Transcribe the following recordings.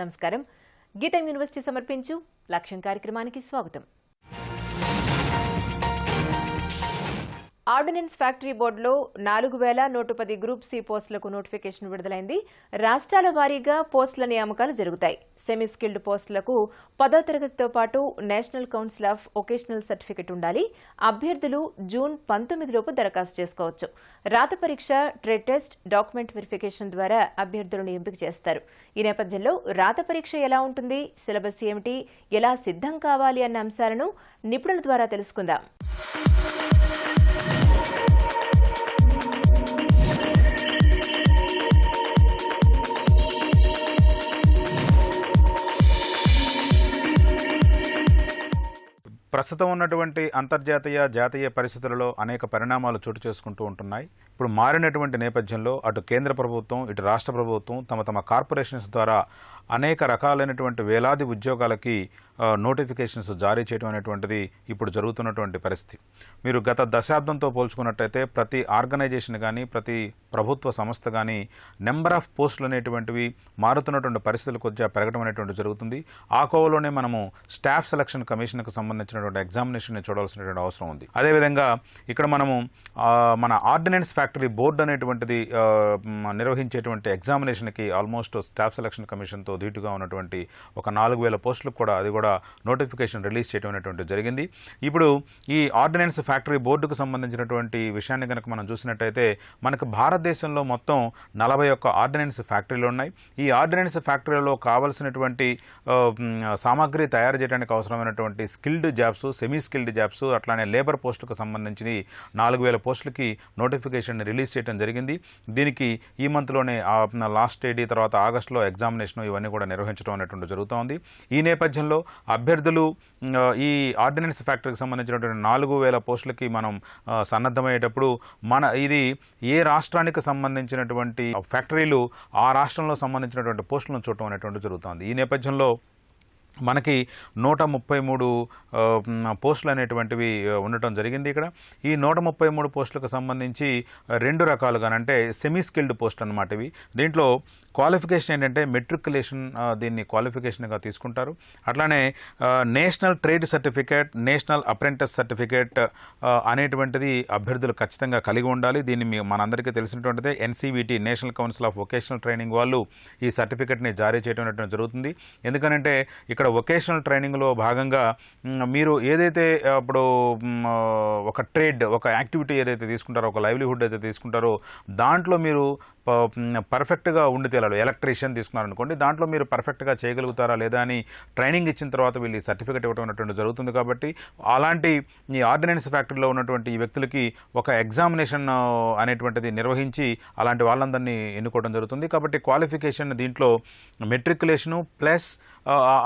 నమస్కారం. గీతం యూనివర్సిటీ సమర్పించు లక్ష్యం కార్యక్రమానికి స్వాగతం. ఆర్డినెన్స్ ఫ్యాక్టరీ బోర్డులో 4110 గ్రూప్ సి పోస్టులకు నోటిఫికేషన్ విడుదలైంది. రాష్ట్రాల వారీగా పోస్టుల నియామకాలు జరుగుతాయి. సెమీ స్కిల్డ్ పోస్టులకు 10వ తరగతితో పాటు national council of vocational certificate ఉండాలి. అభ్యర్థులు జూన్ 19 లోపు దరఖాస్తు చేసుకోవచ్చు. రాత పరీక్ష, ట్రేడ్ టెస్ట్, డాక్యుమెంట్ వెరిఫికేషన్ ద్వారా అభ్యర్థులను ఎంపిక చేస్తారు. ఈ నేపథ్యంలో రాత పరీక్ష ఎలా ఉంటుంది, సిలబస్ ఏమిటి, ఎలా సిద్ధం కావాలి అన్న అంశాలను నిపుణుల ద్వారా తెలుసుకుందాం. ప్రస్తుతం ఉన్నటువంటి అంతర్జాతీయ జాతీయ పరిస్థితులలో అనేక పరిణామాలు చోటు చేసుకుంటూ ఉంటున్నాయి. ఇప్పుడు మారినటువంటి నేపథ్యంలో అటు కేంద్ర ప్రభుత్వం, ఇటు రాష్ట్ర ప్రభుత్వం తమ కార్పొరేషన్స్ ద్వారా అనేక రకాలైనటువంటి వేలాది ఉద్యోగాలకి నోటిఫికేషన్స్ జారీ చేయడం అనేటువంటిది ఇప్పుడు జరుగుతున్నటువంటి పరిస్థితి. మీరు గత దశాబ్దంతో పోల్చుకున్నట్టయితే ప్రతి ఆర్గనైజేషన్ కానీ, ప్రతి ప్రభుత్వ సంస్థ కానీ నెంబర్ ఆఫ్ పోస్టులు అనేటువంటివి మారుతున్నటువంటి పరిస్థితులు కొద్దిగా పెరగడం అనేటువంటి జరుగుతుంది. ఆ కోవలోనే మనము స్టాఫ్ సెలక్షన్ కమిషన్కు సంబంధించినటువంటి ఎగ్జామినేషన్ని చూడాల్సినటువంటి అవసరం ఉంది. అదేవిధంగా ఇక్కడ మనము మన ఆర్డినెన్స్ ఫ్యాక్టరీ బోర్డు అనేటువంటిది నిర్వహించేటువంటి ఎగ్జామినేషన్కి ఆల్మోస్ట్ స్టాఫ్ సెలక్షన్ కమిషన్తో ధీటుగా ఉన్నటువంటి ఒక 4000 పోస్టులకు కూడా అది కూడా నోటిఫికేషన్ రిలీజ్ చేయడం అనేటువంటి జరిగింది. ఇప్పుడు ఈ ఆర్డినెన్స్ ఫ్యాక్టరీ బోర్డుకు సంబంధించినటువంటి విషయాన్ని కనుక మనం చూసినట్టయితే మనకు భారతదేశంలో మొత్తం 41 ఆర్డినెన్స్ ఫ్యాక్టరీలు ఉన్నాయి. ఈ ఆర్డినెన్స్ ఫ్యాక్టరీలో కావాల్సినటువంటి సామాగ్రి తయారు చేయడానికి అవసరమైనటువంటి skilled jobs, semi skilled jobs, అట్లానే లేబర్ పోస్టులకు సంబంధించి 4000 పోస్టులకి నోటిఫికేషన్ రిలీజ్ చేయడం జరిగింది. దీనికి ఈ మంత్లోనే లాస్ట్ తేదీ తర్వాత ఆగస్టులో ఎగ్జామినేషన్ ఇవన్నీ కూడా నిర్వహించడం అనేటువంటి జరుగుతోంది. ఈ నేపథ్యంలో అభ్యర్థులు ఈ ఆర్డినెన్స్ ఫ్యాక్టరీకి సంబంధించినటువంటి 4000 పోస్టులకి మనం సన్నద్ధమయ్యేటప్పుడు ఇది ఏ రాష్ట్రానికి సంబంధించినటువంటి ఫ్యాక్టరీలు ఆ రాష్ట్రంలో సంబంధించినటువంటి పోస్టులను చూడటం అనేటువంటి జరుగుతోంది. ఈ నేపథ్యంలో మనకి 133 పోస్టులు అనేటువంటివి ఉండటం జరిగింది. ఇక్కడ ఈ 133 పోస్టులకు సంబంధించి 2 రకాలుగానంటే సెమీ స్కిల్డ్ పోస్ట్ అనమాట ఇవి. దీంట్లో క్వాలిఫికేషన్ ఏంటంటే మెట్రికులేషన్, దీన్ని క్వాలిఫికేషన్గా తీసుకుంటారు. అట్లానే national trade certificate, national apprentice certificate అనేటువంటిది అభ్యర్థులు ఖచ్చితంగా కలిగి ఉండాలి. దీన్ని మనందరికీ తెలిసినటువంటిదే NCVT, national council of vocational training వాళ్ళు ఈ సర్టిఫికేట్ని జారీ చేయడం అనేటువంటి జరుగుతుంది. ఎందుకనంటే ఇక్కడ వొకేషనల్ ట్రైనింగ్లో భాగంగా మీరు ఏదైతే ఇప్పుడు ఒక ట్రేడ్, ఒక యాక్టివిటీ ఏదైతే తీసుకుంటారో, ఒక లైవ్లీహుడ్ అయితే తీసుకుంటారో దాంట్లో మీరు పర్ఫెక్ట్గా ఉండి తేలాలి. ఎలక్ట్రీషియన్ తీసుకున్నారనుకోండి, దాంట్లో మీరు పర్ఫెక్ట్గా చేయగలుగుతారా లేదా అని ట్రైనింగ్ ఇచ్చిన తర్వాత వీళ్ళు ఈ సర్టిఫికేట్ ఇవ్వడం అనేటువంటి జరుగుతుంది. కాబట్టి అలాంటి ఈ ఆర్డినెన్స్ ఫ్యాక్టరీలో ఉన్నటువంటి ఈ వ్యక్తులకి ఒక ఎగ్జామినేషన్ అనేటువంటిది నిర్వహించి అలాంటి వాళ్ళందరినీ ఎన్నుకోవడం జరుగుతుంది. కాబట్టి క్వాలిఫికేషన్ దీంట్లో మెట్రికులేషను ప్లస్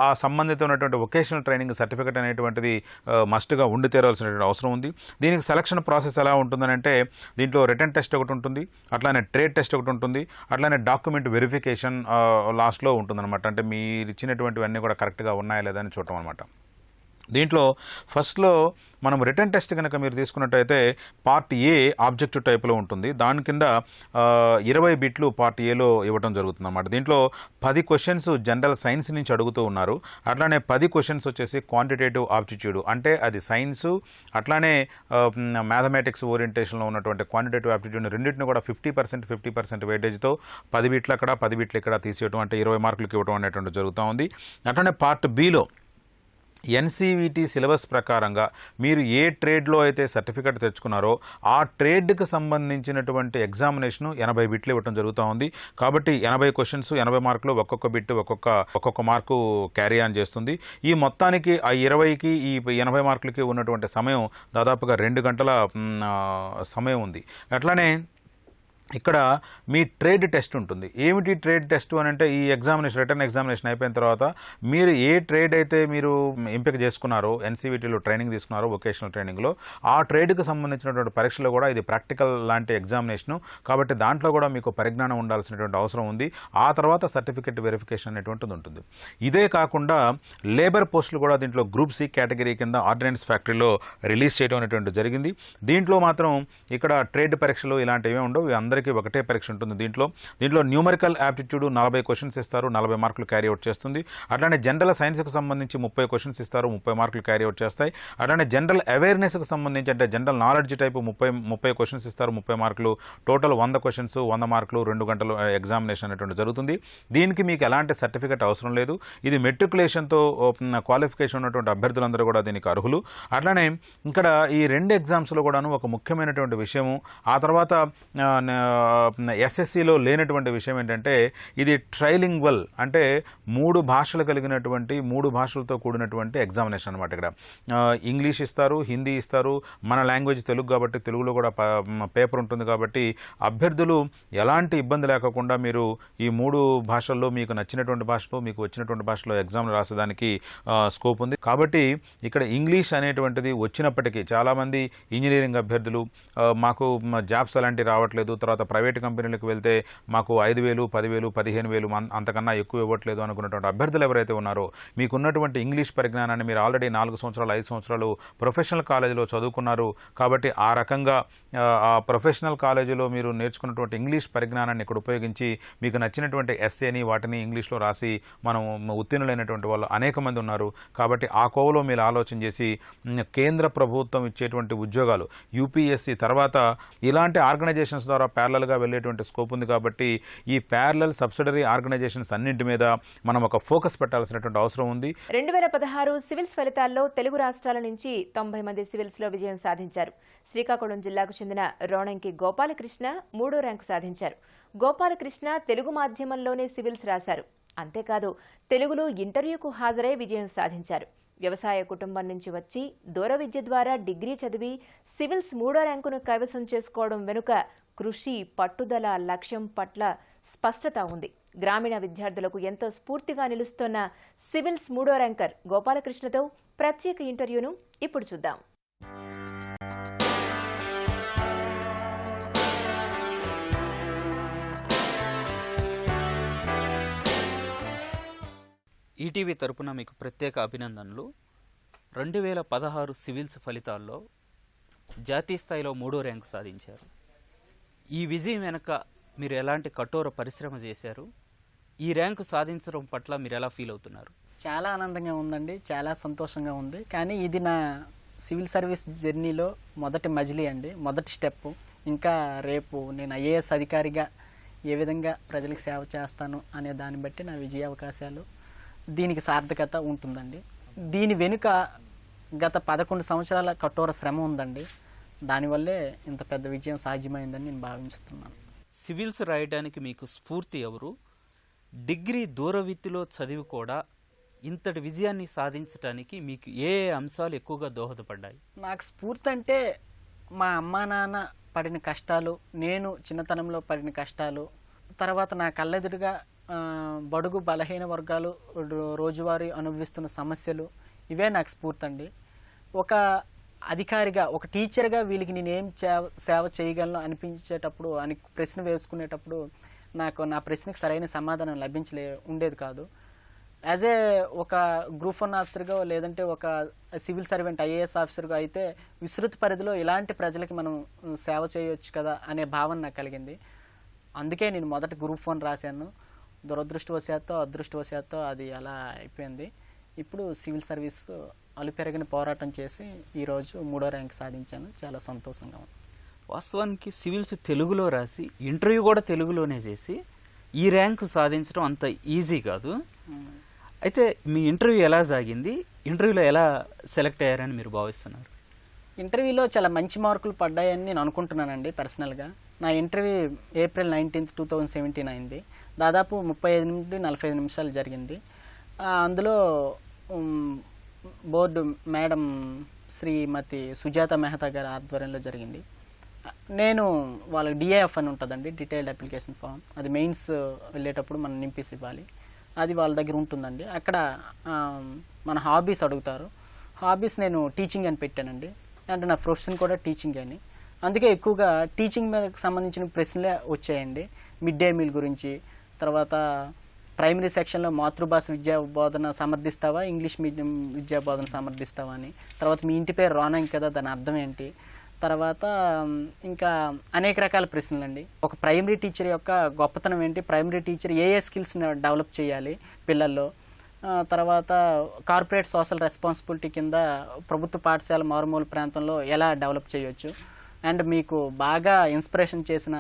ఆ సంబంధిత ఉన్నటువంటి వొకేషనల్ ట్రైనింగ్ సర్టిఫికేట్ అనేటువంటిది మస్ట్గా ఉండి తీరాల్సినటువంటి అవసరం ఉంది. దీనికి సెలక్షన్ ప్రాసెస్ ఎలా ఉంటుందని అంటే దీంట్లో రిటన్ టెస్ట్ ఒకటి ఉంటుంది, అట్లానే ట్రేడ్ టెస్ట్ ఒకటి ఉంటుంది, అట్లానే డాక్యుమెంట్ వెరిఫికేషన్ లాస్ట్లో ఉంటుందన్నమాట. అంటే మీరు ఇచ్చినటువంటివన్నీ కూడా కరెక్ట్గా ఉన్నాయా లేదా అని చూడటం అనమాట. దీంట్లో ఫస్ట్లో మనం రిటర్న్ టెస్ట్ కనుక మీరు తీసుకున్నట్టయితే పార్ట్ ఏ ఆబ్జెక్టివ్ టైప్లో ఉంటుంది. దాని కింద 20 బిట్లు పార్ట్ ఏలో ఇవ్వడం జరుగుతుంది అన్నమాట. దీంట్లో 10 క్వశ్చన్స్ జనరల్ సైన్స్ నుంచి అడుగుతూ ఉన్నారు. అట్లానే 10 క్వశ్చన్స్ వచ్చేసి క్వాంటిటేటివ్ ఆప్టిట్యూడ్, అంటే అది సైన్సు అట్లానే మ్యాథమెటిక్స్ ఓరియంటేషన్లో ఉన్నటువంటి క్వాంటిటేటివ్ ఆప్టిట్యూడ్ రెండింటిని కూడా 50% వెయిటేజ్తో 10 బిట్లు అక్కడ 10 బిట్లు ఇక్కడ తీసేయడం, అంటే 20 మార్కులకి ఇవ్వడం అనేటువంటి జరుగుతూ ఉంది. అట్లానే పార్ట్ బిలో ఎన్సీవీటీ సిలబస్ ప్రకారంగా మీరు ఏ ట్రేడ్లో అయితే సర్టిఫికేట్ తెచ్చుకున్నారో ఆ ట్రేడ్కి సంబంధించినటువంటి ఎగ్జామినేషన్ 80 బిట్లు ఇవ్వడం జరుగుతూ ఉంది. కాబట్టి 80 క్వశ్చన్స్ 80 మార్కులు, ఒక్కొక్క బిట్ ఒక్కొక్క మార్కు క్యారీ ఆన్ చేస్తుంది. ఈ మొత్తానికి ఆ 20కి ఈ 80 మార్కులకి ఉన్నటువంటి సమయం దాదాపుగా 2 గంటల సమయం ఉంది. అట్లానే ఇక్కడ మీ ట్రేడ్ టెస్ట్ ఉంటుంది. ఏమిటి ట్రేడ్ టెస్ట్ అని అంటే ఈ ఎగ్జామినేషన్, రిటర్న్ ఎగ్జామినేషన్ అయిపోయిన తర్వాత మీరు ఏ ట్రేడ్ అయితే మీరు ఎంపిక చేసుకున్నారో, ఎన్సీవీటీలో ట్రైనింగ్ తీసుకున్నారో వొకేషనల్ ట్రైనింగ్లో, ఆ ట్రేడ్కి సంబంధించినటువంటి పరీక్షలో కూడా ఇది ప్రాక్టికల్ లాంటి ఎగ్జామినేషను. కాబట్టి దాంట్లో కూడా మీకు పరిజ్ఞానం ఉండాల్సినటువంటి అవసరం ఉంది. ఆ తర్వాత సర్టిఫికెట్ వెరిఫికేషన్ అనేటువంటిది ఉంటుంది. ఇదే కాకుండా లేబర్ పోస్టులు కూడా దీంట్లో గ్రూప్ సి కేటగిరీ కింద ఆర్డినెన్స్ ఫ్యాక్టరీలో రిలీజ్ చేయడం అనేటువంటి జరిగింది. దీంట్లో మాత్రం ఇక్కడ ట్రేడ్ పరీక్షలు ఇలాంటివి ఉండవు. అందరికీ అందరికీ ఒకటే పరీక్ష ఉంటుంది. దీంట్లో న్యూమరికల్ యాప్టిట్యూడ్ 40 క్వశ్చన్స్ ఇస్తారు, 40 మార్కులు క్యారీ అవుట్ చేస్తుంది. అట్లానే జనరల్ సైన్స్కి సంబంధించి 30 క్వశ్చన్స్ ఇస్తారు, 30 మార్కులు క్యారీ అవుట్ చేస్తాయి. అట్లానే జనరల్ అవేర్నెస్కి సంబంధించి అంటే జనరల్ నాలెడ్జ్ టైపు 30 క్వశ్చన్స్ ఇస్తారు, 30 మార్కులు. టోటల్ 100 క్వశ్చన్స్, 100 మార్కులు, 2 గంటలు ఎగ్జామినేషన్ అనేటువంటి జరుగుతుంది. దీనికి మీకు ఎలాంటి సర్టిఫికేట్ అవసరం లేదు. ఇది మెట్రికులేషన్తో క్వాలిఫికేషన్ ఉన్నటువంటి అభ్యర్థులందరూ కూడా దీనికి అర్హులు. అట్లానే ఇక్కడ ఈ 2 ఎగ్జామ్స్లో కూడాను ఒక ముఖ్యమైనటువంటి విషయము, ఆ తర్వాత ఎస్ఎస్సిలో లేనటువంటి విషయం ఏంటంటే ఇది ట్రైలింగ్వల్, అంటే 3 భాషలు కలిగినటువంటి 3 భాషలతో కూడినటువంటి ఎగ్జామినేషన్ అనమాట. ఇక్కడ ఇంగ్లీష్ ఇస్తారు, హిందీ ఇస్తారు, మన లాంగ్వేజ్ తెలుగు కాబట్టి తెలుగులో కూడా పేపర్ ఉంటుంది. కాబట్టి అభ్యర్థులు ఎలాంటి ఇబ్బంది లేకుండా మీరు ఈ 3 భాషల్లో మీకు నచ్చినటువంటి భాషలో, మీకు వచ్చినటువంటి భాషలో ఎగ్జామ్లు రాసేదానికి స్కోప్ ఉంది. కాబట్టి ఇక్కడ ఇంగ్లీష్ అనేటువంటిది వచ్చినప్పటికీ చాలామంది ఇంజనీరింగ్ అభ్యర్థులు మాకు జాబ్స్ అలాంటివి రావట్లేదు, తర్వాత ప్రైవేట్ కంపెనీలకు వెళ్తే మాకు 5,000, 10,000, 15,000 అంతకన్నా ఎక్కువ ఇవ్వట్లేదు అనుకున్నటువంటి అభ్యర్థులు ఎవరైతే ఉన్నారో మీకున్నటువంటి ఇంగ్లీష్ పరిజ్ఞానాన్ని మీరు ఆల్రెడీ 4 సంవత్సరాలు 5 సంవత్సరాలు ప్రొఫెషనల్ కాలేజీలో చదువుకున్నారు. కాబట్టి ఆ రకంగా ఆ ప్రొఫెషనల్ కాలేజీలో మీరు నేర్చుకున్నటువంటి ఇంగ్లీష్ పరిజ్ఞానాన్ని ఇక్కడ ఉపయోగించి మీకు నచ్చినటువంటి ఎస్ఏని వాటిని ఇంగ్లీష్లో రాసి మనం ఉత్తీర్ణులైనటువంటి వాళ్ళు అనేక మంది ఉన్నారు. కాబట్టి ఆ కోవలో మీరు ఆలోచన చేసి కేంద్ర ప్రభుత్వం ఇచ్చేటువంటి ఉద్యోగాలు యూపీఎస్సీ తర్వాత ఇలాంటి ఆర్గనైజేషన్స్ ద్వారా ప్యారలల్గా వెళ్ళేటువంటి స్కోప్ ఉంది. కాబట్టి ఈ ప్యారలల్ సబ్సిడరీ ఆర్గనైజేషన్స్ అన్నింటి మీద మనం ఒక ఫోకస్ పెట్టాల్సినటువంటి అవసరం ఉంది. 2016 సివిల్స్ ఫలితాల్లో తెలుగు రాష్ట్రాల నుంచి 90 మంది సివిల్స్లో విజయం సాధించారు. శ్రీకాకుళం జిల్లాకు చెందిన రోణంకి గోపాలకృష్ణ 3వ ర్యాంకు సాధించారు. గోపాలకృష్ణ తెలుగు మాధ్యమంలోనే సివిల్స్ రాశారు. అంతేకాదు తెలుగులో ఇంటర్వ్యూకు హాజరై విజయం సాధించారు. వ్యవసాయ కుటుంబం నుంచి వచ్చి దూర విద్య ద్వారా డిగ్రీ చదివి సివిల్స్ 3వ ర్యాంకును కైవసం చేసుకోవడం వెనుక కృషి, పట్టుదల, లక్ష్యం పట్ల స్పష్టత ఉంది. గ్రామీణ విద్యార్థులకు ఎంతో స్ఫూర్తిగా నిలుస్తున్న సివిల్స్ 3వ ర్యాంకర్ గోపాలకృష్ణతో ప్రత్యేక ఇంటర్వ్యూను ఇప్పుడు చూద్దాం. ఈటీవీ తరపున మీకు ప్రత్యేక అభినందనలు. 2016 సివిల్స్ ఫలితాల్లో జాతీయ స్థాయిలో 3వ ర్యాంకు సాధించారు. ఈ విజయం వెనుక మీరు ఎలాంటి కఠోర పరిశ్రమ చేశారు? ఈ ర్యాంకు సాధించడం పట్ల మీరు ఎలా ఫీల్ అవుతున్నారు? చాలా ఆనందంగా ఉందండి, చాలా సంతోషంగా ఉంది. కానీ ఇది నా సివిల్ సర్వీస్ జర్నీలో మొదటి మజిలీ అండి, మొదటి స్టెప్. ఇంకా రేపు నేను ఐఏఎస్ అధికారిగా ఏ విధంగా ప్రజలకు సేవ చేస్తాను అనే దాన్ని బట్టి నా విజయ అవకాశాలు, దీనికి సార్థకత ఉంటుందండి. దీని వెనుక గత 11 సంవత్సరాల కఠోర శ్రమ ఉందండి. దానివల్లే ఇంత పెద్ద విజయం సాధ్యమైందని నేను భావిస్తున్నాను. సివిల్స్ రాయడానికి మీకు స్ఫూర్తి ఎవరు? డిగ్రీ దూరవిత్తిలో చదివి కూడా ఇంతటి విజయాన్ని సాధించడానికి మీకు ఏ అంశాలు ఎక్కువగా దోహదపడ్డాయి? నాకు స్ఫూర్తి అంటే మా అమ్మా నాన్న పడిన కష్టాలు, నేను చిన్నతనంలో పడిన కష్టాలు, తర్వాత నా కళ్ళెదురుగా బడుగు బలహీన వర్గాలు రోజువారీ అనుభవిస్తున్న సమస్యలు, ఇవే నాకు స్ఫూర్తి అండి. ఒక అధికారిగా, ఒక టీచర్గా వీళ్ళకి నేనేం సేవ చేయగలను అనిపించేటప్పుడు, అని ప్రశ్న వేసుకునేటప్పుడు నాకు నా ప్రశ్నకు సరైన సమాధానం ఉండేది కాదు. యాజ్ ఏ ఒక గ్రూప్ 1 ఆఫీసర్గా లేదంటే ఒక సివిల్ సర్వెంట్ ఐఏఎస్ ఆఫీసర్గా అయితే విస్తృత పరిధిలో ఇలాంటి ప్రజలకి మనం సేవ చేయొచ్చు కదా అనే భావన నాకు కలిగింది. అందుకే నేను మొదట గ్రూప్ 1 రాశాను. దురదృష్టవశాత్తు అదృష్టవశాత్తు అది అలా అయిపోయింది. ఇప్పుడు సివిల్ సర్వీస్ అలుపెరగని పోరాటం చేసి ఈరోజు 3వ ర్యాంక్ సాధించాను. చాలా సంతోషంగా ఉంది. వాస్తవానికి సివిల్స్ తెలుగులో రాసి ఇంటర్వ్యూ కూడా తెలుగులోనే చేసి ఈ ర్యాంకు సాధించడం అంత ఈజీ కాదు. అయితే మీ ఇంటర్వ్యూ ఎలా సాగింది? ఇంటర్వ్యూలో ఎలా సెలెక్ట్ అయ్యారని మీరు భావిస్తున్నారు? ఇంటర్వ్యూలో చాలా మంచి మార్కులు పడ్డాయని నేను అనుకుంటున్నానండి పర్సనల్గా. నా ఇంటర్వ్యూ April 19, 2017 అయింది. దాదాపు 35 నుండి 45 నిమిషాలు జరిగింది. అందులో బోర్డు మేడం శ్రీమతి సుజాత మెహతా గారి ఆధ్వర్యంలో జరిగింది. నేను వాళ్ళకి డిఏఎఫ్ అని ఉంటుందండి, డీటెయిల్డ్ అప్లికేషన్ ఫామ్. అది మెయిన్స్ వెళ్ళేటప్పుడు మనం నింపేసి ఇవ్వాలి. అది వాళ్ళ దగ్గర ఉంటుందండి. అక్కడ మన హాబీస్ అడుగుతారు. హాబీస్ నేను టీచింగ్ అని పెట్టానండి. అంటే నా ప్రొఫెషన్ కూడా టీచింగ్ అని. అందుకే ఎక్కువగా టీచింగ్ మీద సంబంధించిన ప్రశ్నలే వచ్చాయండి. మిడ్ డే మీల్ గురించి, తర్వాత ప్రైమరీ సెక్షన్లో మాతృభాష విద్యా బోధన సమర్థిస్తావా, ఇంగ్లీష్ మీడియం విద్యా బోధన సమర్థిస్తావా అని, తర్వాత మీ ఇంటి పేరు రోణంకి కదా దాని అర్థం ఏంటి, తర్వాత ఇంకా అనేక రకాల ప్రశ్నలండి. ఒక ప్రైమరీ టీచర్ యొక్క గొప్పతనం ఏంటి, ప్రైమరీ టీచర్ ఏ స్కిల్స్ని డెవలప్ చేయాలి పిల్లల్లో, తర్వాత కార్పొరేట్ సోషల్ రెస్పాన్సిబిలిటీ కింద ప్రభుత్వ పాఠశాల మారుమూల ప్రాంతంలో ఎలా డెవలప్ చేయొచ్చు, అండ్ మీకు బాగా ఇన్స్పిరేషన్ చేసిన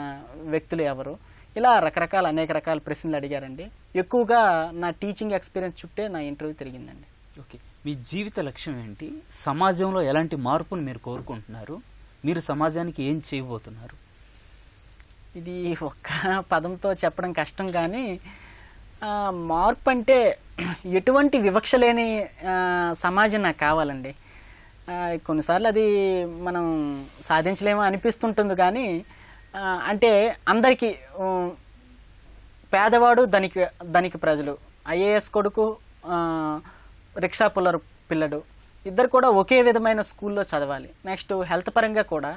వ్యక్తులు ఎవరు, ఇలా రకరకాల అనేక రకాల ప్రశ్నలు అడిగారండి. ఎక్కువగా నా టీచింగ్ ఎక్స్పీరియన్స్ చుట్టే నా ఇంటర్వ్యూ తిరిగిందండి. ఓకే, మీ జీవిత లక్ష్యం ఏంటి? సమాజంలో ఎలాంటి మార్పును మీరు కోరుకుంటున్నారు? మీరు సమాజానికి ఏం చేయబోతున్నారు? ఇది ఒక్క పదంతో చెప్పడం కష్టం, కానీ మార్పు అంటే ఎటువంటి వివక్ష లేని సమాజం నాకు కావాలండి. కొన్నిసార్లు అది మనం సాధించలేమో అనిపిస్తుంటుంది, కానీ అంటే అందరికీ పేదవాడు ధనిక ప్రజలు, ఐఏఎస్ కొడుకు రిక్షా పుల్లరు పిల్లడు ఇద్దరు కూడా ఒకే విధమైన స్కూల్లో చదవాలి. నెక్స్ట్ హెల్త్ పరంగా కూడా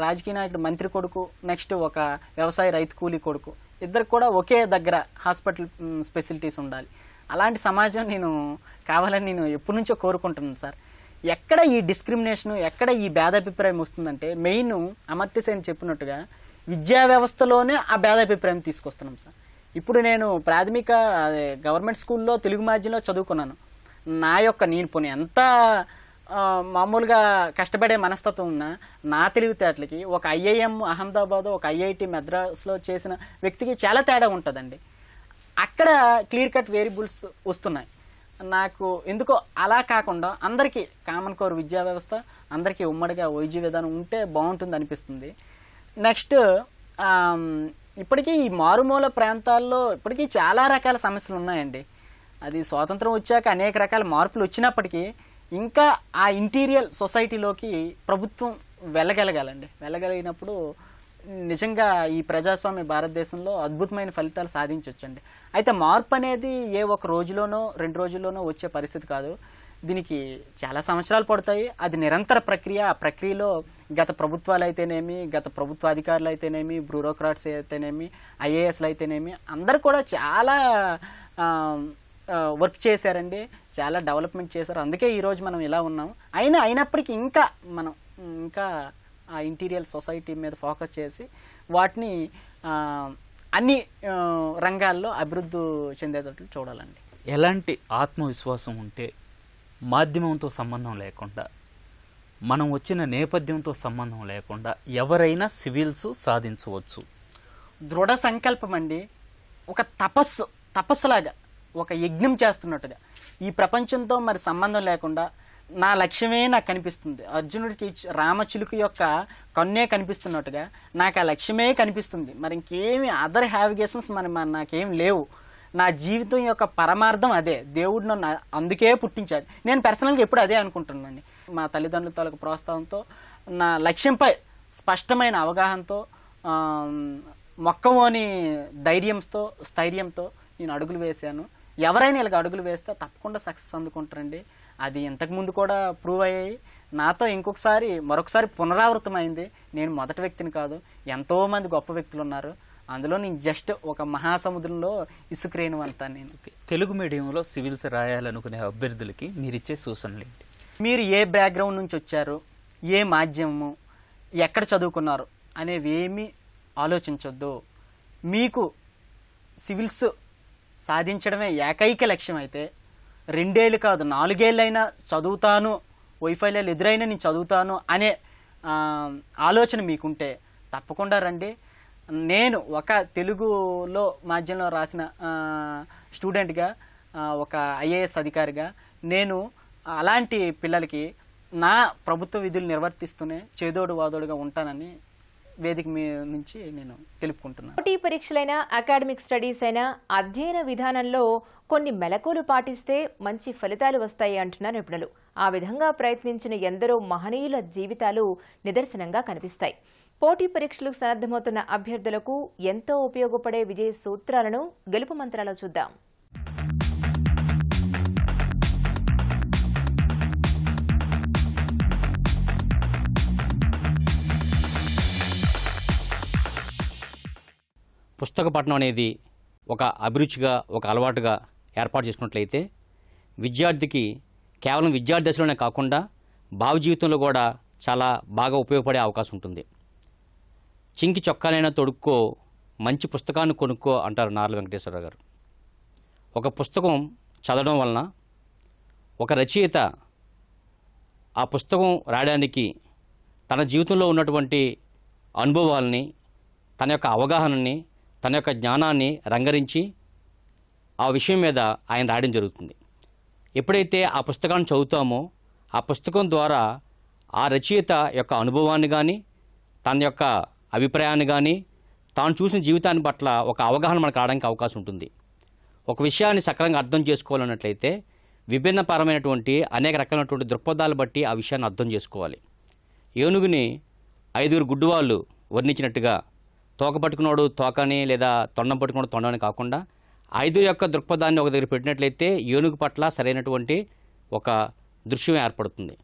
రాజకీయ నాయకుడు మంత్రి కొడుకు, నెక్స్ట్ ఒక వ్యవసాయ రైతు కూలీ కొడుకు ఇద్దరు కూడా ఒకే దగ్గర హాస్పిటల్ ఫెసిలిటీస్ ఉండాలి. అలాంటి సమాజం కావాలని నేను ఎప్పటి నుంచో కోరుకుంటున్నాను సార్. ఎక్కడ ఈ డిస్క్రిమినేషన్, ఎక్కడ ఈ భేదాభిప్రాయం వస్తుందంటే మెయిన్ అమర్త్య సేన్ చెప్పినట్టుగా విద్యా వ్యవస్థలోనే ఆ భేదాభిప్రాయం తీసుకొస్తున్నాం సార్. ఇప్పుడు నేను ప్రాథమిక గవర్నమెంట్ స్కూల్లో తెలుగు మాధ్యమంలో చదువుకున్నాను. నేను పోనీ ఎంత మామూలుగా కష్టపడే మనస్తత్వం ఉన్నా నా తెలివితేటలకి ఒక ఐఐఎం అహ్మదాబాద్, ఒక ఐఐటి మద్రాసులో చేసిన వ్యక్తికి చాలా తేడా ఉంటుందండి. అక్కడ క్లియర్ కట్ వేరియబుల్స్ వస్తున్నాయి. నాకు ఎందుకో అలా కాకుండా అందరికీ కామన్ కోర్ విద్యా వ్యవస్థ, అందరికీ ఉమ్మడిగా వైద్య విధానం ఉంటే బాగుంటుంది అనిపిస్తుంది. నెక్స్ట్ ఇప్పటికీ ఈ మారుమూల ప్రాంతాల్లో ఇప్పటికీ చాలా రకాల సమస్యలు ఉన్నాయండి. అది స్వాతంత్రం వచ్చాక అనేక రకాల మార్పులు వచ్చినప్పటికీ ఇంకా ఆ ఇంటీరియర్ సొసైటీలోకి ప్రభుత్వం వెళ్ళగలిగినప్పుడు నిజంగా ఈ ప్రజాస్వామ్య భారతదేశంలో అద్భుతమైన ఫలితాలు సాధించవచ్చండి. అయితే మార్పు అనేది ఏ ఒక రోజులోనో 2 రోజుల్లోనో వచ్చే పరిస్థితి కాదు. దీనికి చాలా సంవత్సరాలు పడతాయి. అది నిరంతర ప్రక్రియ. ఆ ప్రక్రియలో గత ప్రభుత్వాలు అయితేనేమి, గత ప్రభుత్వ అధికారులు అయితేనేమి, బ్యూరోక్రాట్స్ అయితేనేమి, ఐఏఎస్లు అయితేనేమి అందరు కూడా చాలా వర్క్ చేశారండి, చాలా డెవలప్మెంట్ చేశారు. అందుకే ఈరోజు మనం ఇలా ఉన్నాం. అయినప్పటికీ మనం ఇంకా ఆ ఇంటీరియర్ సొసైటీ మీద ఫోకస్ చేసి వాటిని అన్ని రంగాల్లో అభివృద్ధి చెందేటట్లు చూడాలండి. ఎలాంటి ఆత్మవిశ్వాసం ఉంటే మాధ్యమంతో సంబంధం లేకుండా, మనం వచ్చిన నేపథ్యంతో సంబంధం లేకుండా ఎవరైనా సివిల్స్ సాధించవచ్చు? దృఢ సంకల్పం అండి. ఒక తపస్సులాగా, ఒక యజ్ఞం చేస్తున్నట్టుగా ఈ ప్రపంచంతో మరి సంబంధం లేకుండా నా లక్ష్యమే నాకు కనిపిస్తుంది. అర్జునుడికి రామచిలుక యొక్క కన్నే కనిపిస్తున్నట్టుగా నాకు ఆ లక్ష్యమే కనిపిస్తుంది. మరి ఇంకేమి అదర్ హ్యావిగేషన్స్ నాకేం లేవు. నా జీవితం యొక్క పరమార్థం అదే. దేవుడు నన్ను అందుకే పుట్టించాడు. నేను పర్సనల్గా ఎప్పుడు అదే అనుకుంటున్నానండి. మా తల్లిదండ్రుల తాలూకు ప్రోత్సాహంతో, నా లక్ష్యంపై స్పష్టమైన అవగాహనతో, మొక్కవోని స్థైర్యంతో నేను అడుగులు వేశాను. ఎవరైనా ఇలాగ అడుగులు వేస్తే తప్పకుండా సక్సెస్ అందుకుంటారండి. అది ఇంతకుముందు కూడా ప్రూవ్ అయ్యాయి. నాతో మరొకసారి పునరావృతమైంది. నేను మొదటి వ్యక్తిని కాదు, ఎంతోమంది గొప్ప వ్యక్తులు ఉన్నారు. అందులో నేను జస్ట్ ఒక మహాసముద్రంలో ఇసుకరేణు అంతా. నేను తెలుగు మీడియంలో సివిల్స్ రాయాలనుకునే అభ్యర్థులకి మీరు ఇచ్చే సూచనలు ఏంటి? మీరు ఏ బ్యాక్గ్రౌండ్ నుంచి వచ్చారు, ఏ మాధ్యమము, ఎక్కడ చదువుకున్నారు అనేవి ఏమీ ఆలోచించొద్దు. మీకు సివిల్స్ సాధించడమే ఏకైక లక్ష్యం అయితే 2 ఏళ్ళు కాదు 4 ఏళ్ళైనా చదువుతాను, వైఫల్యాలు ఎదురైనా నేను చదువుతాను అనే ఆలోచన మీకుంటే తప్పకుండా రండి. నేను ఒక తెలుగులో మాధ్యమంలో రాసిన స్టూడెంట్గా, ఒక ఐఏఎస్ అధికారిగా నేను అలాంటి పిల్లలకి నా ప్రభుత్వ విధులు నిర్వర్తిస్తూనే చేదోడు వాదోడుగా ఉంటానని వేదిక నుంచి నేను తెలుపుకుంటున్నాను. పోటీ పరీక్షలైనా, అకాడమిక్ స్టడీస్ అయినా అధ్యయన విధానంలో కొన్ని మెలకువలు పాటిస్తే మంచి ఫలితాలు వస్తాయి అంటున్నారు నిపుణులు. ఆ విధంగా ప్రయత్నించిన ఎందరో మహనీయుల జీవితాలు నిదర్శనంగా కనిపిస్తాయి. పోటీ పరీక్షలకు సన్నద్ధమవుతున్న అభ్యర్థులకు ఎంతో ఉపయోగపడే విజయ సూత్రాలను గెలుపు మంత్రాలు చూద్దాం. పుస్తక పఠనం అనేది ఒక అభిరుచిగా, ఒక అలవాటుగా ఏర్పాటు చేసుకున్నట్లయితే విద్యార్థికి కేవలం విద్యార్థి దశలోనే కాకుండా భావి జీవితంలో కూడా చాలా బాగా ఉపయోగపడే అవకాశం ఉంటుంది. చింకి చొక్కానైనా తొడుక్కో, మంచి పుస్తకాన్ని కొనుక్కో అంటారు నార్ల వెంకటేశ్వరరావు గారు. ఒక పుస్తకం చదవడం వలన ఒక రచయిత ఆ పుస్తకం రాయడానికి తన జీవితంలో ఉన్నటువంటి అనుభవాల్ని, తన యొక్క అవగాహనని, తన యొక్క జ్ఞానాన్ని రంగరించి ఆ విషయం మీద ఆయన రాయడం జరుగుతుంది. ఎప్పుడైతే ఆ పుస్తకాన్ని చదువుతామో ఆ పుస్తకం ద్వారా ఆ రచయిత యొక్క అనుభవాన్ని కానీ, తన యొక్క అభిప్రాయాన్ని కానీ, తాను చూసిన జీవితాన్ని పట్ల ఒక అవగాహన మనకు రావడానికి అవకాశం ఉంటుంది. ఒక విషయాన్ని సక్రమంగా అర్థం చేసుకోవాలన్నట్లయితే విభిన్నపరమైనటువంటి అనేక రకాలైనటువంటి దృక్పథాలు బట్టి ఆ విషయాన్ని అర్థం చేసుకోవాలి. ఏనుగుని 5 గుడ్డివాళ్ళు వర్ణించినట్టుగా తోక పట్టుకున్నాడు తోకని, లేదా తొండం పట్టుకున్నాడు తొండని కాకుండా 5 యొక్క దృక్పథాన్ని ఒక దగ్గర పెట్టినట్లయితే ఏనుగు పట్ల సరైనటువంటి ఒక దృశ్యం ఏర్పడుతుంది.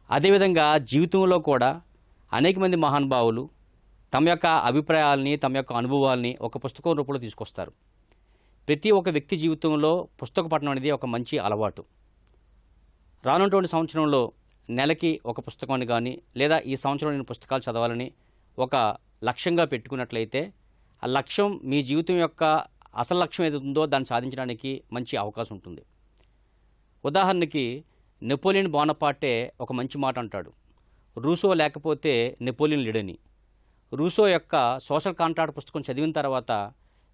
అదేవిధంగా జీవితంలో కూడా అనేక మంది మహానుభావులు తమ యొక్క అభిప్రాయాల్ని, తమ యొక్క అనుభవాల్ని ఒక పుస్తకం రూపంలో తీసుకొస్తారు. ప్రతి ఒక్క వ్యక్తి జీవితంలో పుస్తక పఠనం అనేది ఒక మంచి అలవాటు. రానున్నటువంటి సంవత్సరంలో నెలకి ఒక పుస్తకాన్ని కానీ, లేదా ఈ సంవత్సరం నేను పుస్తకాలు చదవాలని ఒక లక్ష్యంగా పెట్టుకున్నట్లయితే ఆ లక్ష్యం మీ జీవితం యొక్క అసలు లక్ష్యం ఏది ఉందో దాన్ని సాధించడానికి మంచి అవకాశం ఉంటుంది. ఉదాహరణకి నెపోలియన్ బోనపార్టే ఒక మంచి మాట అంటాడు, రూసో లేకపోతే నెపోలియన్ లేడని. రూసో యొక్క సోషల్ కాంట్రాక్ట్ పుస్తకం చదివిన తర్వాత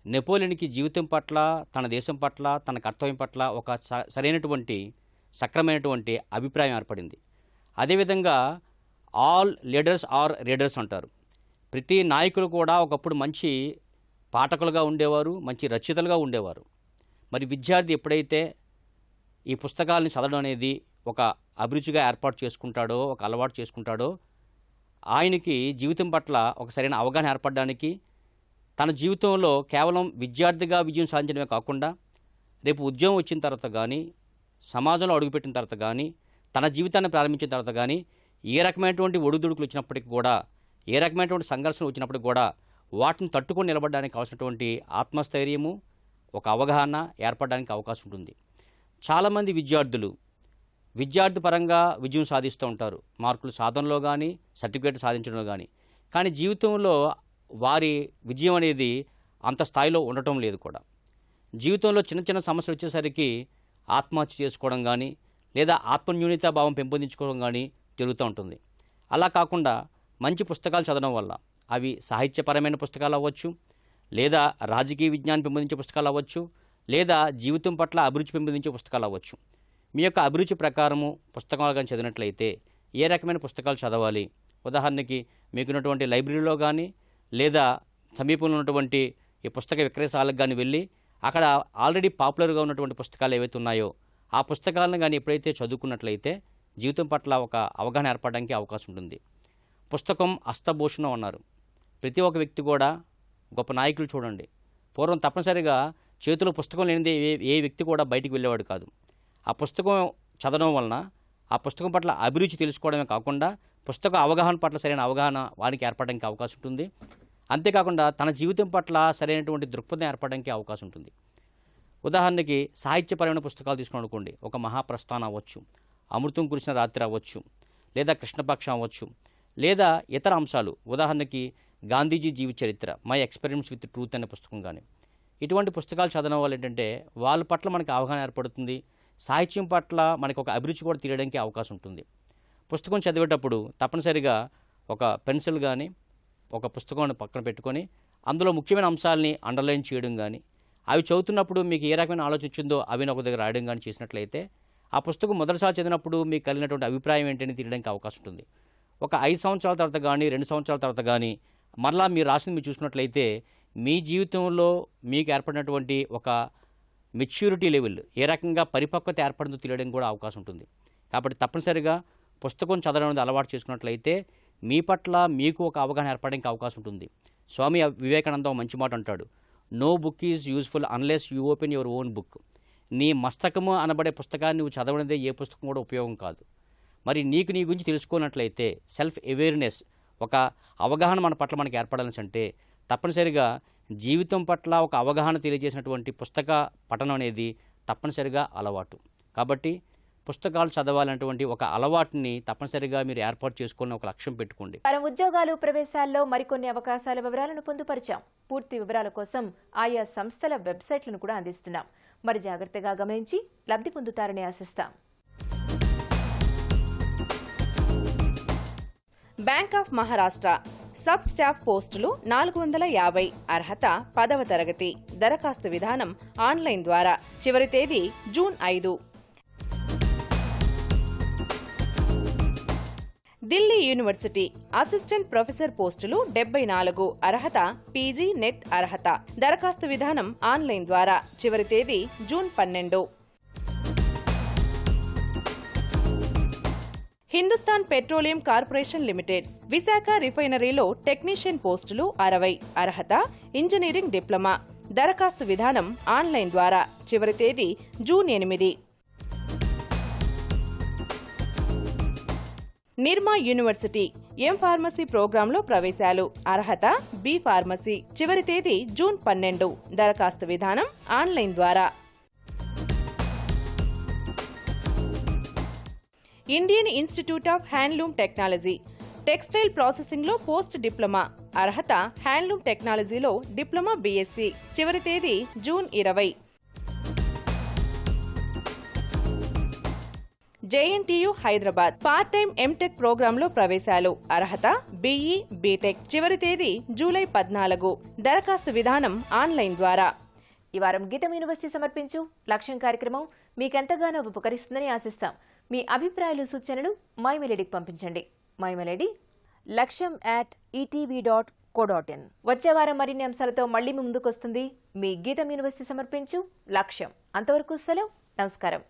నెపోలియన్కి జీవితం పట్ల, తన దేశం పట్ల, తన కర్తవ్యం పట్ల ఒక సరైనటువంటి సక్రమైనటువంటి అభిప్రాయం ఏర్పడింది. అదేవిధంగా ఆల్ లీడర్స్ ఆర్ రీడర్స్ అంటారు. ప్రతి నాయకులు కూడా ఒకప్పుడు మంచి పాఠకులుగా ఉండేవారు, మంచి రచయితలుగా ఉండేవారు. మరి విద్యార్థి ఎప్పుడైతే ఈ పుస్తకాలను చదవడం అనేది ఒక అభిరుచిగా ఏర్పాటు చేసుకుంటాడో, ఒక అలవాటు చేసుకుంటాడో, ఆయనకి జీవితం పట్ల ఒక సరైన అవగాహన ఏర్పడడానికి, తన జీవితంలో కేవలం విద్యార్థిగా విజయం సాధించడమే కాకుండా రేపు ఉద్యోగం వచ్చిన తర్వాత కానీ, సమాజంలో అడుగుపెట్టిన తర్వాత కానీ, తన జీవితాన్ని ప్రారంభించిన తర్వాత కానీ ఏ రకమైనటువంటి ఒడిదుడుకులు వచ్చినప్పటికీ కూడా, ఏ రకమైనటువంటి సంఘర్షణ వచ్చినప్పటికీ కూడా వాటిని తట్టుకొని నిలబడడానికి అవసరమైనటువంటి ఆత్మస్థైర్యము, ఒక అవగాహన ఏర్పడడానికి అవకాశం ఉంటుంది. చాలామంది విద్యార్థి పరంగా విజయం సాధిస్తూ ఉంటారు, మార్కులు సాధనలో కానీ, సర్టిఫికేట్ సాధించడంలో కానీ. కానీ జీవితంలో వారి విజయం అనేది అంత స్థాయిలో ఉండటం లేదు కూడా. జీవితంలో చిన్న చిన్న సమస్యలు వచ్చేసరికి ఆత్మహత్య చేసుకోవడం కానీ, లేదా ఆత్మన్యూనతా భావం పెంపొందించుకోవడం కానీ జరుగుతూ ఉంటుంది. అలా కాకుండా మంచి పుస్తకాలు చదవడం వల్ల, అవి సాహిత్యపరమైన పుస్తకాలు అవ్వచ్చు, లేదా రాజకీయ విజ్ఞానం పెంపొందించే పుస్తకాలు అవ్వచ్చు, లేదా జీవితం పట్ల అభిరుచి పెంపొందించే పుస్తకాలు అవ్వచ్చు. మీ యొక్క అభిరుచి ప్రకారము పుస్తకాలు కానీ చదివినట్లయితే ఏ రకమైన పుస్తకాలు చదవాలి, ఉదాహరణకి మీకున్నటువంటి లైబ్రరీలో కానీ, లేదా సమీపంలో ఉన్నటువంటి ఈ పుస్తక విక్రయశాలకు కానీ వెళ్ళి అక్కడ ఆల్రెడీ పాపులర్గా ఉన్నటువంటి పుస్తకాలు ఏవైతే ఉన్నాయో ఆ పుస్తకాలను కానీ ఎప్పుడైతే చదువుకున్నట్లయితే జీవితం పట్ల ఒక అవగాహన ఏర్పడడానికి అవకాశం ఉంటుంది. పుస్తకం హస్తభూషణం అన్నారు. ప్రతి ఒక్క వ్యక్తి కూడా, గొప్ప నాయకులు చూడండి, పూర్వం తప్పనిసరిగా చేతిలో పుస్తకం లేనిదే ఏ వ్యక్తి కూడా బయటికి వెళ్ళేవాడు కాదు. ఆ పుస్తకం చదవడం వలన ఆ పుస్తకం పట్ల అభిరుచి తెలుసుకోవడమే కాకుండా పుస్తక అవగాహన పట్ల సరైన అవగాహన వారికి ఏర్పడడానికి అవకాశం ఉంటుంది. అంతేకాకుండా తన జీవితం పట్ల సరైనటువంటి దృక్పథం ఏర్పడడానికి అవకాశం ఉంటుంది. ఉదాహరణకి సాహిత్యపరమైన పుస్తకాలు తీసుకుని ఒక మహాప్రస్థానం అవ్వచ్చు, అమృతం కురిసిన రాత్రి అవ్వచ్చు, లేదా కృష్ణపక్షం అవ్వచ్చు, లేదా ఇతర అంశాలు, ఉదాహరణకి గాంధీజీ జీవిత చరిత్ర, మై ఎక్స్పెరిమెంట్స్ విత్ ట్రూత్ అనే పుస్తకం కానీ. ఇటువంటి పుస్తకాలు చదవడం వల్ల ఏంటంటే వాళ్ళ పట్ల మనకి అవగాహన ఏర్పడుతుంది, సాహిత్యం పట్ల మనకి ఒక అభిరుచి కూడా తీయడానికి అవకాశం ఉంటుంది. పుస్తకం చదివేటప్పుడు తప్పనిసరిగా ఒక పెన్సిల్ కానీ, ఒక పుస్తకాన్ని పక్కన పెట్టుకొని అందులో ముఖ్యమైన అంశాలని అండర్లైన్ చేయడం కానీ, అవి చదువుతున్నప్పుడు మీకు ఏ రకమైన ఆలోచన వచ్చిందో అవి ఒక దగ్గర రాయడం కానీ చేసినట్లయితే ఆ పుస్తకం మొదటిసారి చదివినప్పుడు మీకు కలిగినటువంటి అభిప్రాయం ఏంటని తీయడానికి అవకాశం ఉంటుంది. ఒక 5 సంవత్సరాల తర్వాత కానీ, 2 సంవత్సరాల తర్వాత కానీ మరలా మీరు రాసింది మీరు చూసినట్లయితే మీ జీవితంలో మీకు ఏర్పడినటువంటి ఒక మెచ్యూరిటీ లెవెల్, ఏ రకంగా పరిపక్వత ఏర్పడిందో తెలియడం కూడా అవకాశం ఉంటుంది. కాబట్టి తప్పనిసరిగా పుస్తకం చదవడం అనేది అలవాటు చేసుకున్నట్లయితే మీ పట్ల మీకు ఒక అవగాహన ఏర్పడడానికి అవకాశం ఉంటుంది. స్వామి వివేకానంద ఒక మంచి మాట అంటాడు, no book is useful unless you open your own book. నీ మస్తకము అనబడే పుస్తకాన్ని నువ్వు చదవడదే ఏ పుస్తకం కూడా ఉపయోగం కాదు. మరి నీకు నీ గురించి తెలుసుకున్నట్లయితే సెల్ఫ్ అవేర్నెస్, ఒక అవగాహన మన పట్ల మనకి ఏర్పడాలని అంటే తప్పనిసరిగా జీవితం పట్ల ఒక అవగాహన తెలియజేసినటువంటి పుస్తక పఠనం అనేది తప్పనిసరిగా అలవాటు. కాబట్టి పుస్తకాలు చదవాలనేటువంటి ఒక అలవాటుని తప్పనిసరిగా మీరు ఏర్పాటు చేసుకుని ఒక లక్ష్యం పెట్టుకోండి. వారం ఉద్యోగాలు ప్రవేశాల్లో మరికొన్ని అవకాశాల వివరాలను పొందుపరిచాం. పూర్తి వివరాల కోసం ఆయా సంస్థల వెబ్సైట్లను కూడా అందిస్తున్నాం. మరి జాగ్రత్తగా గమనించి లబ్ధి పొందుతారని ఆశిస్తాం. బ్యాంక్ ఆఫ్ మహారాష్ట్ర సబ్ స్టాఫ్ పోస్టులు 450. అర్హత 10వ తరగతి. దరఖాస్తు విధానం ఆన్లైన్ ద్వారా. చివరి తేదీ June 5. Delhi university assistant professor పోస్టులు 74. అర్హత పీజీ నెట్ అర్హత. దరఖాస్తు విధానం ఆన్లైన్ ద్వారా. చివరి తేదీ June 12. Hindustan petroleum corporation limited Visakha రిఫైనరీలో టెక్నీషియన్ పోస్టులు 60. అర్హత ఇంజనీరింగ్ డిప్లొమా. దరఖాస్తు విధానం ఆన్లైన్ ద్వారా. చివరి తేదీ జూన్ 8. నిర్మా యూనివర్సిటీ ఎం ఫార్మసీ ప్రోగ్రాంలో ప్రవేశాలు. అర్హత బి ఫార్మసీ. చివరి తేదీ జూన్ 12. దరఖాస్తు విధానం ఆన్లైన్ ద్వారా. Indian institute of handloom technology textile ప్రాసెసింగ్లో పోస్ట్ డిప్లొమా. అర్హత హ్యాండ్లూమ్ టెక్నాలజీలో డిప్లొమా బీఎస్సీ. చివరి తేదీ June 20. JNTU Hyderabad part time MTech ప్రోగ్రాంలో ప్రవేశాలు. అర్హత బీఈ బీటెక్. చివరి తేదీ జూలై 14. దరఖాస్తు విధానం ఆన్లైన్ ద్వారా. ఈ వారం గీతం యూనివర్సిటీ సమర్పించు లక్ష్యం కార్యక్రమం మీకెంతగానో ఉపకరిస్తుందని ఆశిస్తాం. మీ అభిప్రాయాలు, సూచనలు మా ఇమెయిల్ ఐడికి పంపించండి. మా ఇమెయిల్ ఐడి laksham@etv.co.in. వచ్చే వారం మరిన్ని అంశాలతో మళ్లీ ముందుకొస్తుంది మీ గీతం యూనివర్సిటీ సమర్పించు లక్ష్యం. అంతవరకు సెలవు. నమస్కారం.